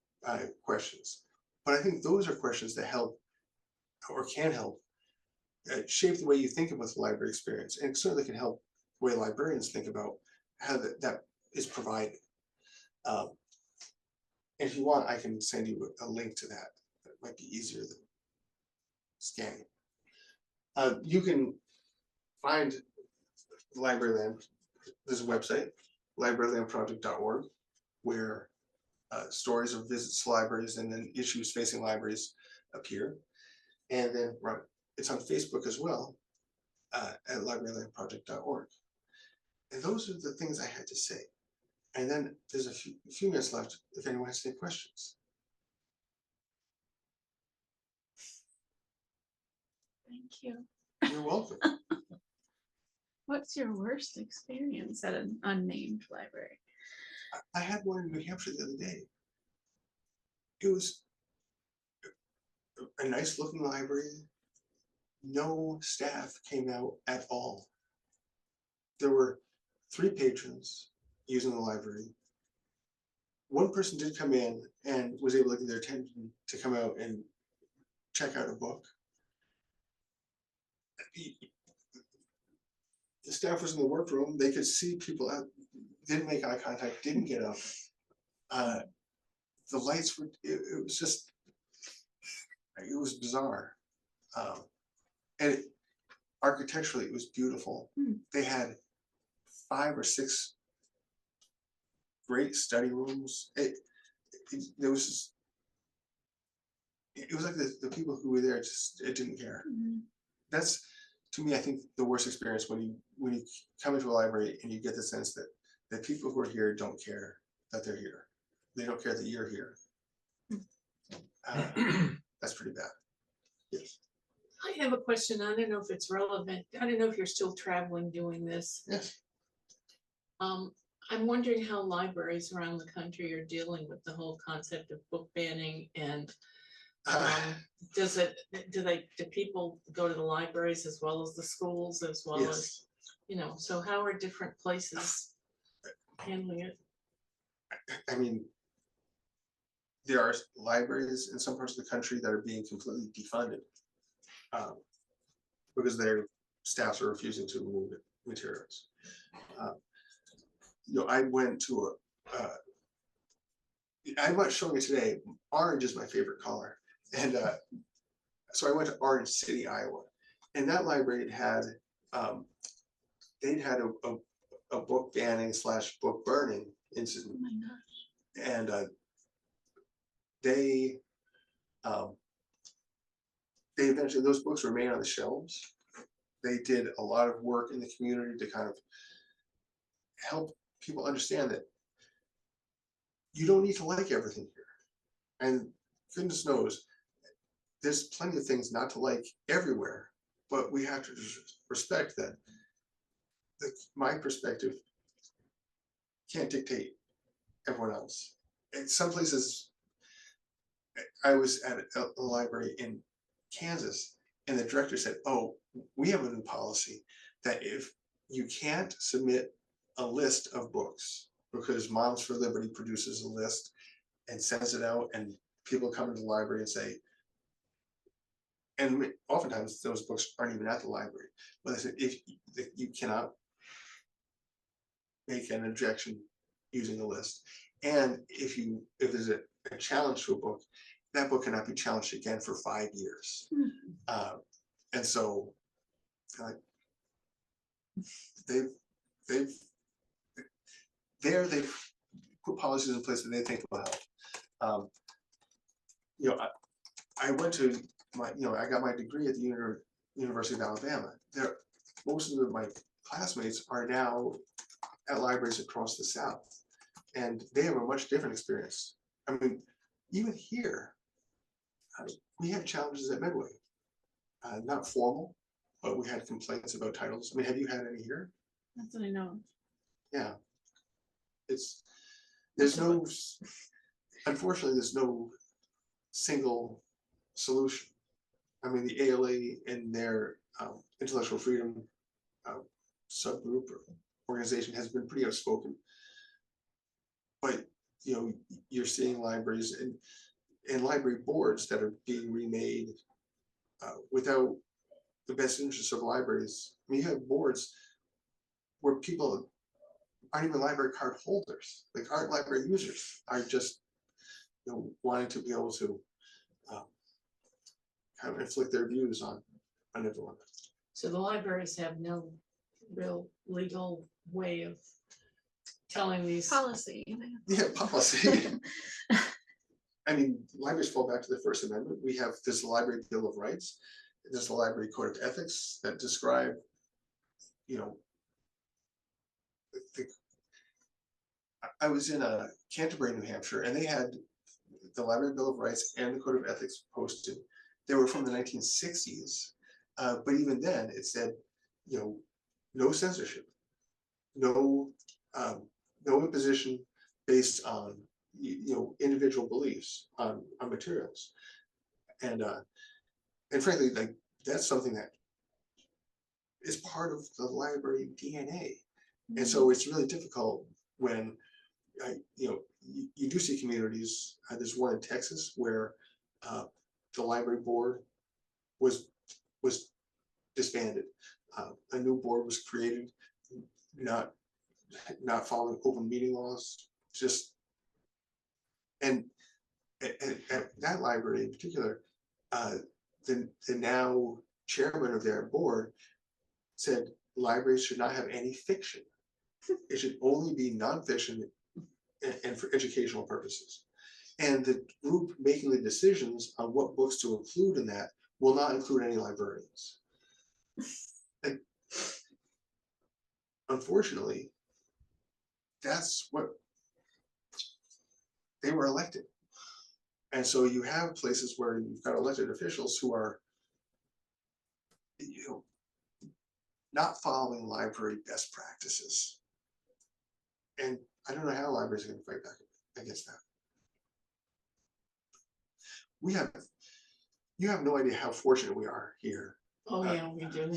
questions. But I think those are questions that help or can help shape the way you think about the library experience, and certainly can help the way librarians think about how that is provided. Um, if you want, I can send you a link to that. That might be easier than scanning. You can find Libraryland. There's a website, librarylandproject.org, where stories of visits to libraries and then issues facing libraries appear. And then it's on Facebook as well, at librarylandproject.org. And those are the things I had to say. And then there's a few minutes left if anyone has any questions. Thank you. You're welcome. What's your worst experience at an unnamed library? I had one in New Hampshire the other day. It was a nice looking library. No staff came out at all. There were 3 patrons using the library. One person did come in and was able to get their attention to come out and check out a book. The staff was in the workroom. They could see people out, didn't make eye contact, didn't get up. The lights were, it was just, it was bizarre. And architecturally, it was beautiful. They had 5 or 6 great study rooms. It was like the people who were there just didn't care. That's, to me, I think the worst experience when you come into a library and you get the sense that the people who are here don't care that they're here. They don't care that you're here. That's pretty bad. Yes. I have a question. I don't know if it's relevant. I don't know if you're still traveling doing this. Yes. I'm wondering how libraries around the country are dealing with the whole concept of book banning, and do people go to the libraries as well as the schools, as well Yes. as, you know, so how are different places handling it? I mean, there are libraries in some parts of the country that are being completely defunded because their staffs are refusing to remove materials. You know, I went to I'm not showing it today. Orange is my favorite color, and so I went to Orange City, Iowa, and that library had they'd had a book banning / book burning incident. Oh my gosh. And they eventually, those books remain on the shelves. They did a lot of work in the community to kind of help people understand that you don't need to like everything here. And goodness knows, there's plenty of things not to like everywhere, but we have to respect that my perspective can't dictate everyone else. In some places, I was at a library in Kansas, and the director said, "Oh, we have a new policy that if you can't submit a list of books, because Moms for Liberty produces a list and sends it out, and people come to the library and say," and oftentimes those books aren't even at the library, but they said, if you cannot make an objection using a list, and if there's a challenge to a book, that book cannot be challenged again for 5 years. And so they've put policies in place that they think will help. You know, I went to I got my degree at the University of Alabama. Most of my classmates are now at libraries across the South, and they have a much different experience. I mean, even here, we had challenges at Medway. Not formal, but we had complaints about titles. I mean, have you had any here? That's what I know. Yeah. Unfortunately, there's no single solution. I mean, the ALA and their intellectual freedom subgroup or organization has been pretty outspoken. But, you know, you're seeing libraries and library boards that are being remade without the best interests of libraries. I mean, you have boards where people aren't even library card holders, like aren't library users, are just, you know, wanting to be able to kind of inflict their views on everyone. So the libraries have no real legal way of telling these. Policy. Yeah, policy. I mean, libraries fall back to the First Amendment. We have this Library Bill of Rights. There's a Library Code of Ethics that describe, you know, the, I was in Canterbury, New Hampshire, and they had the Library Bill of Rights and the Code of Ethics posted. They were from the 1960s, but even then it said, you know, no censorship, no no imposition based on you know individual beliefs on materials, and frankly, like that's something that is part of the library DNA, and so it's really difficult when you know you do see communities. There's one in Texas where the library board was disbanded. A new board was created, not following open meeting laws. Just and at that library in particular, the now chairman of their board said libraries should not have any fiction. It should only be nonfiction and for educational purposes. And the group making the decisions on what books to include in that will not include any librarians. And unfortunately, that's what they were elected. And so you have places where you've got elected officials who are, you know, not following library best practices. And I don't know how libraries are going to fight back against that. You have no idea how fortunate we are here. Oh, yeah, we do.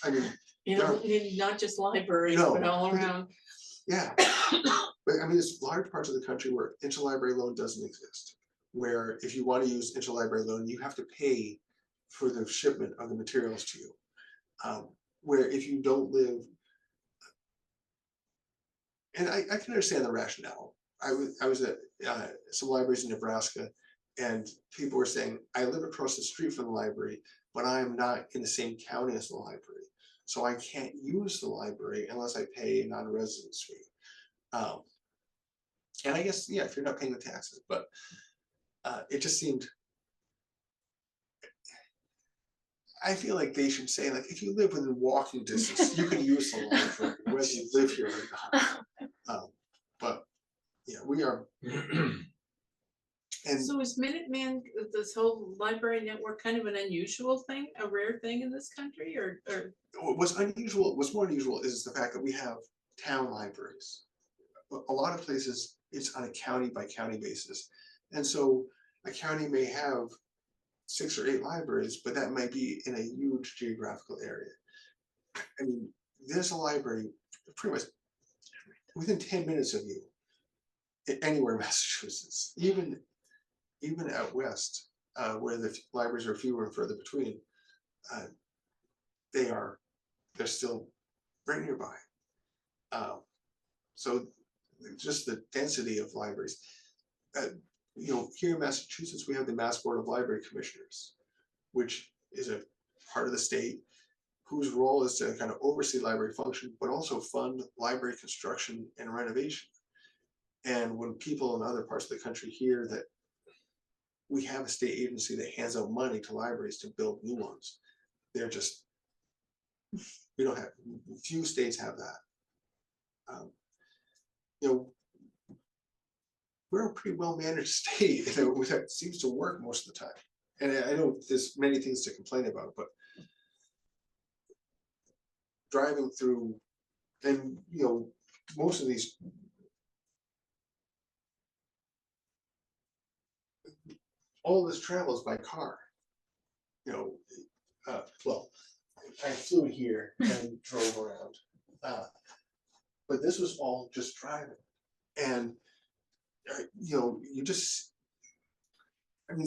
I mean, You know, not just libraries, No, but all around. yeah, but I mean, there's large parts of the country where interlibrary loan doesn't exist. Where if you want to use interlibrary loan, you have to pay for the shipment of the materials to you. Where if you don't live, and I can understand the rationale. I was at some libraries in Nebraska, and people were saying, I live across the street from the library, but I am not in the same county as the library. So I can't use the library unless I pay a non-residence fee. And I guess, yeah, if you're not paying the taxes, but it just seemed, I feel like they should say, like, if you live within walking distance, you can use the library, whether you live here or not. But yeah, we are. And So is Minuteman, this whole library network, kind of an unusual thing, a rare thing in this country, or? what's more unusual is the fact that we have town libraries. A lot of places it's on a county by county basis, and so a county may have 6 or 8 libraries, but that might be in a huge geographical area. I mean, there's a library pretty much within 10 minutes of you, anywhere in Massachusetts, even out west, where the libraries are fewer and further between. They're still right nearby. So just the density of libraries. You know, here in Massachusetts, we have the Mass Board of Library Commissioners, which is a part of the state whose role is to kind of oversee library function, but also fund library construction and renovation. And when people in other parts of the country hear that we have a state agency that hands out money to libraries to build new ones, they're just, we don't have, few states have that. You know, we're a pretty well managed state that seems to work most of the time. And I know there's many things to complain about, but driving through, and you know, most of these, all this travel is by car. You know, well, I flew here and drove around, but this was all just driving. And you know, you just, I mean,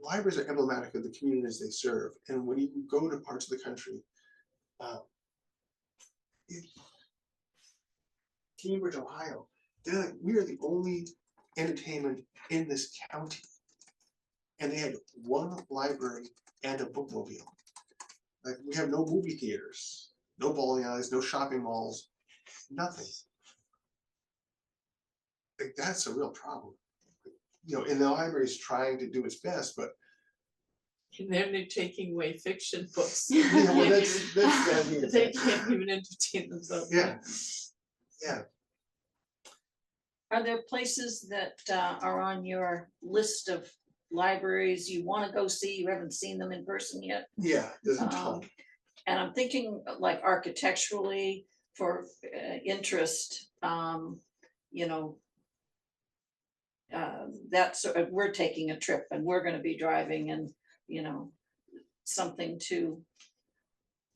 libraries are emblematic of the communities they serve. And when you go to parts of the country, Cambridge, Ohio, they're like, we are the only entertainment in this county. And they had one library and a bookmobile. Like, we have no movie theaters, no bowling alleys, no shopping malls, nothing. Like, that's a real problem. You know, and the library's trying to do its best, but And then they're taking away fiction books. yeah, well, that's down here. They can't even entertain themselves. Yeah, yeah. Are there places that are on your list of libraries you want to go see? You haven't seen them in person yet? Yeah, there's a ton. And I'm thinking like architecturally for interest, you know, that's, we're taking a trip and we're gonna be driving and, you know, something to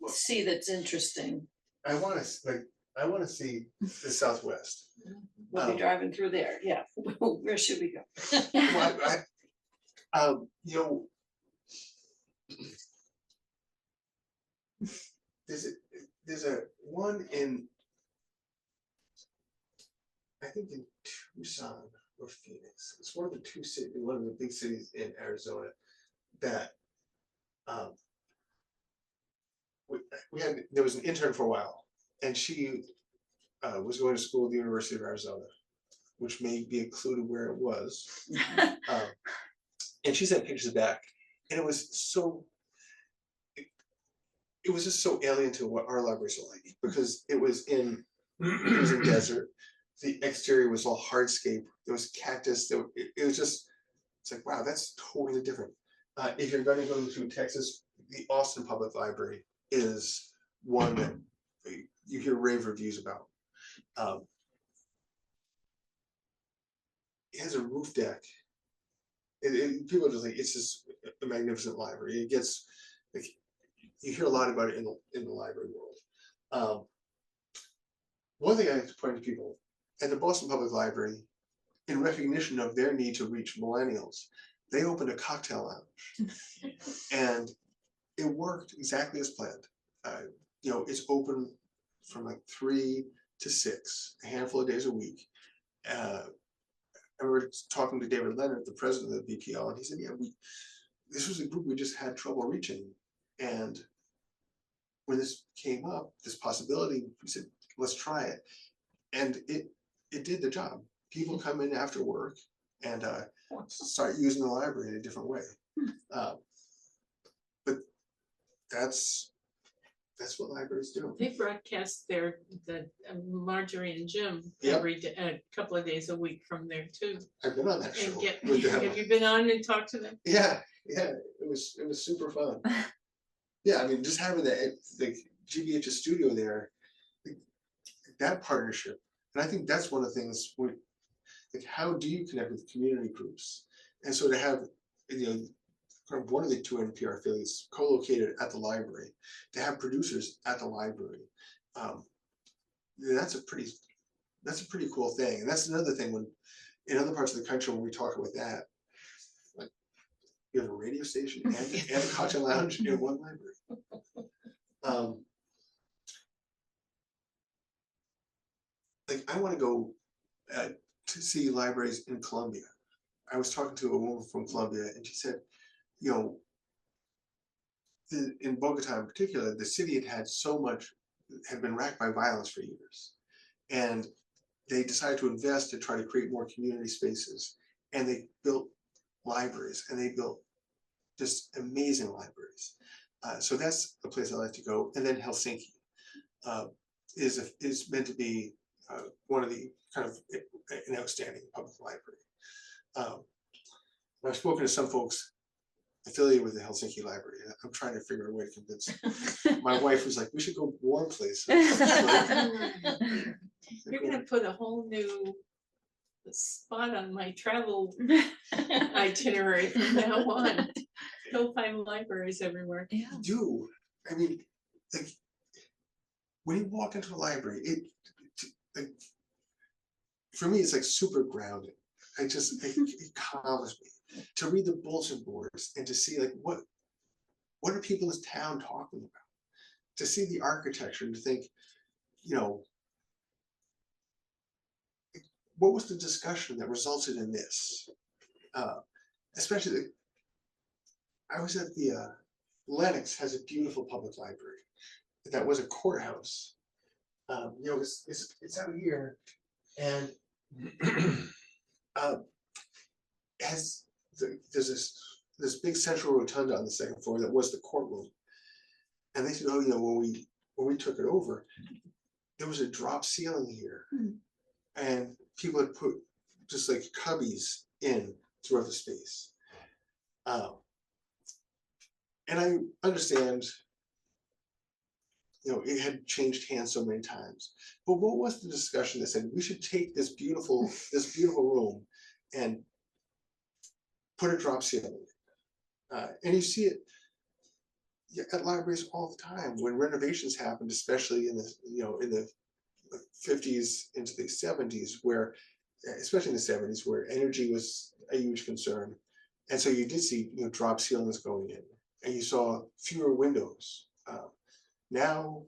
see that's interesting. I want to see the Southwest. We'll be driving through there, yeah. Where should we go? Well, you know, there's a one in, I think in Tucson or Phoenix. It's one of the two cities, one of the big cities in Arizona that there was an intern for a while, and she was going to school at the University of Arizona, which may be included where it was. And she sent pictures back, and it was so, it was just so alien to what our libraries are like, because it was in desert. The exterior was all hardscape. There was cactus. It was just, it's like, wow, that's totally different. If you're going to go to Texas, the Austin Public Library is one that you hear rave reviews about. It has a roof deck. People are just like, it's just a magnificent library. It gets, like, you hear a lot about it in the library world. One thing I like to point to people, at the Boston Public Library, in recognition of their need to reach millennials, they opened a cocktail lounge, and it worked exactly as planned. You know, it's open from like 3 to 6, a handful of days a week. I remember talking to David Leonard, the president of the BPL, and he said, yeah, this was a group we just had trouble reaching. And when this came up, this possibility, we said, let's try it. And it did the job. People come in after work and start using the library in a different way. But that's what libraries do. They broadcast the Marjorie and Jim Yep. every day, a couple of days a week from there too. I've been on that show. And with them. have you been on and talked to them? Yeah, it was super fun. Yeah, I mean, just having the GBH's studio there, that partnership, and I think that's one of the things. Like, how do you connect with community groups? And so to have, you know, kind of one of the two NPR affiliates co-located at the library, to have producers at the library, that's a pretty cool thing. And that's another thing when in other parts of the country when we talk about that, like, you have a radio station and a cocktail lounge in one library. Like, I want to go to see libraries in Columbia. I was talking to a woman from Columbia, and she said, you know, in Bogota in particular, the city had been racked by violence for years. And they decided to invest to try to create more community spaces. And they built libraries, and they built just amazing libraries. So that's a place I like to go. And then Helsinki is meant to be one of the kind of an outstanding public library. I've spoken to some folks affiliated with the Helsinki Library. I'm trying to figure out a way to convince them. My wife was like, we should go warm places. You're gonna put a whole new spot on my travel itinerary from now on. Go find libraries everywhere. Yeah. Do. I mean, like, when you walk into a library, for me, it's like super grounding. It calms me. to read the bulletin boards and to see like what are people in this town talking about? To see the architecture and to think, you know, what was the discussion that resulted in this? Especially, I was at the Lenox has a beautiful public library that was a courthouse. You know, it's out here, and has there's this big central rotunda on the second floor that was the courtroom, and they said, oh, you know, when we took it over, there was a drop ceiling here, and people had put just like cubbies in throughout the space. And I understand, you know, it had changed hands so many times. But what was the discussion that said we should take this beautiful room and put a drop ceiling? And you see it at libraries all the time when renovations happened, especially in the, you know, in the 50s into the 70s, where, especially in the 70s, where energy was a huge concern. And so you did see, you know, drop ceilings going in, and you saw fewer windows. Now,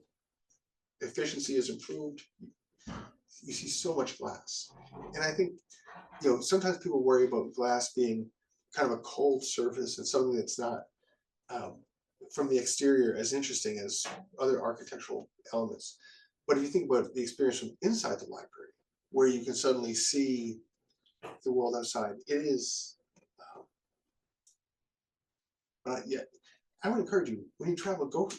efficiency has improved. You see so much glass. And I think, you know, sometimes people worry about glass being kind of a cold surface and something that's not, from the exterior, as interesting as other architectural elements. But if you think about the experience from inside the library, where you can suddenly see the world outside, it is, yeah, I would encourage you, when you travel, go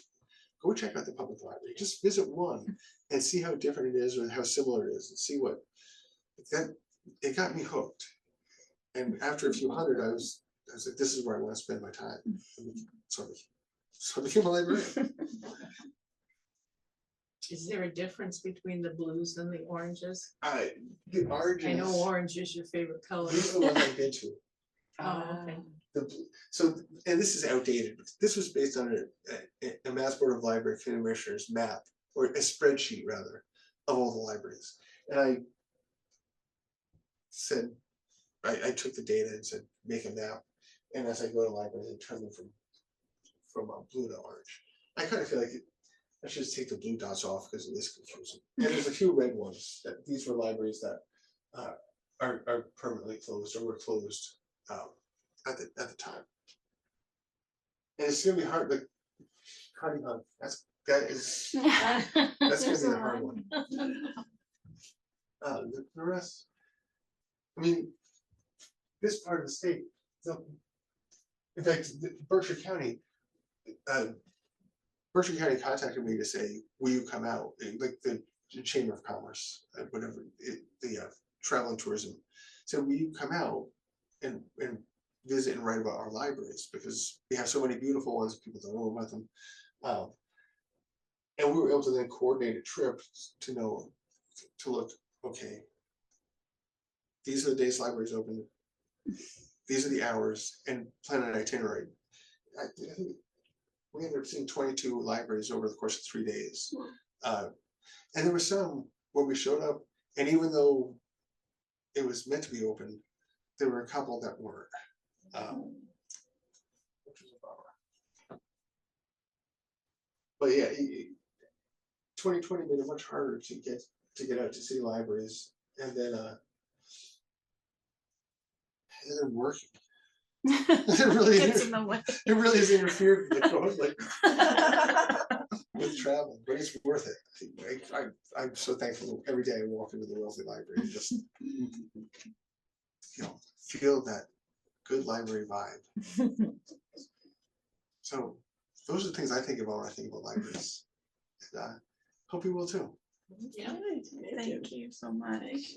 check out the public library. Just visit one and see how different it is or how similar it is, and see what, it got me hooked. And after a few hundred, I was like, this is where I want to spend my time. So I became a librarian. Is there a difference between the blues and the oranges? The oranges. I know orange is your favorite color. These are the ones I've been to. Oh, okay. So, and this is outdated. This was based on a Mass Board of Library Commissioners map, or a spreadsheet rather, of all the libraries. And I said, I took the data and said, make a map. And as I go to libraries, I turn them from blue to orange. I kind of feel like I should just take the blue dots off because it is confusing. And there's a few red ones that these were libraries that are permanently closed or were closed at the time. And it's gonna be hard, like cutting on that's gonna be the hard one. The rest, I mean, this part of the state, in fact, Berkshire County contacted me to say, will you come out? Like the Chamber of Commerce, whatever, the travel and tourism said, will you come out and visit and write about our libraries, because we have so many beautiful ones, people don't know about them. And we were able to then coordinate a trip to look, okay, these are the days libraries open, these are the hours, and plan an itinerary. I think we ended up seeing 22 libraries over the course of 3 days. And there were some where we showed up, and even though it was meant to be open, there were a couple that weren't. Which was a bummer. But yeah, 2020 made it much harder to get out to see libraries, and then working. It really Gets in the way. it really is interfered with travel, but it's worth it. I'm so thankful every day I walk into the Wellesley Library and just feel that good library vibe. So those are the things I think about when I think about libraries. And hope you will too. Yeah. Thank you so much.